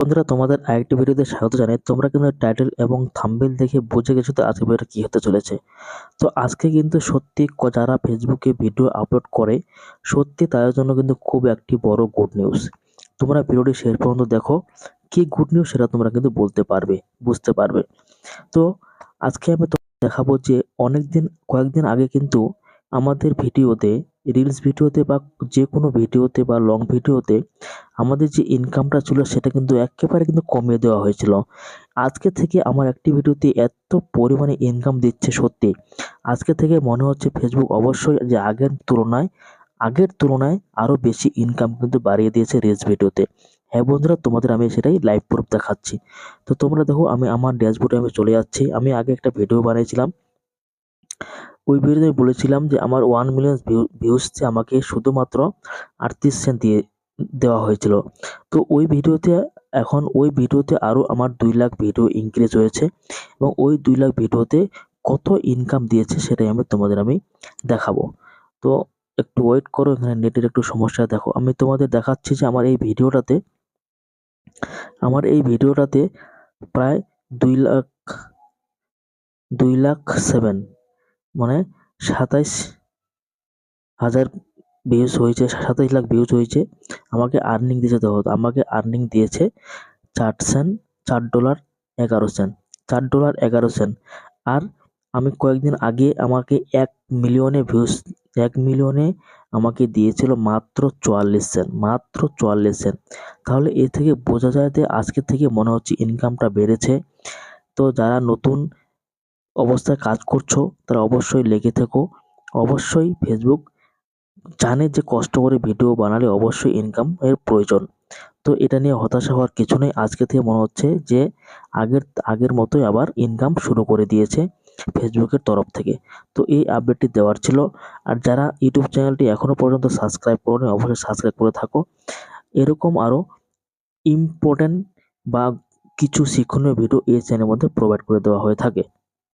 বন্ধুরা, তোমাদের আরেকটি ভিডিওতে স্বাগত জানাই। তোমরা কিন্তু টাইটেল এবং থাম্বনেল দেখে বুঝে গেছো তো আজকে ভিডিওটা কি হতে চলেছে। তো আজকে কিন্তু সত্যি যারা ফেসবুকে ভিডিও আপলোড করে, সত্যি তাদের জন্য কিন্তু খুব একটি বড় গুড নিউজ। তোমরা ভিডিওটি শেষ পর্যন্ত দেখো, কি গুড নিউজ সেটা তোমরা কিন্তু বলতে পারবে, বুঝতে পারবে। তো আজকে আমি তোমাদের দেখাবো যে কয়েকদিন আগে কিন্তু আমাদের ভিডিওতে, রিলস ভিডিওতে বা যে কোনো ভিডিওতে বা লং ভিডিওতে আমাদের যে ইনকামটা ছিল সেটা কিন্তু একেবারে কিন্তু কমিয়ে দেওয়া হয়েছিল। আজকে থেকে আমার একটি ভিডিওতে এত পরিমাণে ইনকাম দিচ্ছে, সত্যি আজকে থেকে মনে হচ্ছে ফেসবুক অবশ্যই যে আগের তুলনায় আরও বেশি ইনকাম কিন্তু বাড়িয়ে দিয়েছে রিলস ভিডিওতে। হ্যাঁ বন্ধুরা, তোমাদের আমি সেটাই লাইভ প্রুফ দেখাচ্ছি। তো তোমরা দেখো, আমি আমার ড্যাশবোর্ডে আমি চলে যাচ্ছি। আমি আগে একটা ভিডিও বানিয়েছিলাম। ওই ভিডিওতে বলেছিলাম যে আমার 1 মিলিয়ন ভিউজতে আমাকে শুধুমাত্র 38 সেন্ট দেওয়া হয়েছিল। তো ওই ভিডিওতে আরও আমার 2 লাখ ভিডিও ইনক্রিজ হয়েছে এবং ওই 2 লাখ ভিডিওতে কত ইনকাম দিয়েছে সেটাই তোমাদের দেখাবো। তো একটু ওয়েট করো, এখানে নেটের একটু সমস্যা। দেখো, আমি তোমাদের দেখাচ্ছি যে আমার এই ভিডিওটাতে প্রায় 2 লাখ 2,07,000 মানে 27,000 ভিউজ হয়েছে, 27 লাখ ভিউজ হয়েছে। আমাকে আর্নিং দিয়েছে, দেখো আমাকে আর্নিং দিয়েছে 4 সেন্ট, $4.11, $4.11। আর আমি কয়েকদিন আগে আমাকে 1 মিলিয়নে আমাকে দিয়েছিল মাত্র 44 সেন্ট, মাত্র 44 সেন্ট। তাহলে এ থেকে বোঝা যায় যে আজকে থেকে মনে হচ্ছে ইনকামটা বেড়েছে। তো যারা নতুন অবস্থায় কাজ করছো তারা অবশ্যই লেগে থেকো। অবশ্যই ফেসবুক জানে যে কষ্ট করে ভিডিও বানালে অবশ্যই ইনকাম এর প্রয়োজন। তো এটা নিয়ে হতাশা হওয়ার কিছু নেই। আজকে থেকে মনে হচ্ছে যে আগের মতোই আবার ইনকাম শুরু করে দিয়েছে ফেসবুকের তরফ থেকে। তো এই আপডেটটি দেওয়ার ছিল। আর যারা ইউটিউব চ্যানেলটি এখনো পর্যন্ত সাবস্ক্রাইব করোনি, অবশ্যই সাবস্ক্রাইব করে থাকো। এরকম আরও ইম্পর্টেন্ট বা কিছু শিক্ষণীয় ভিডিও এই চ্যানেলের মধ্যে প্রোভাইড করে দেওয়া হয়ে থাকে।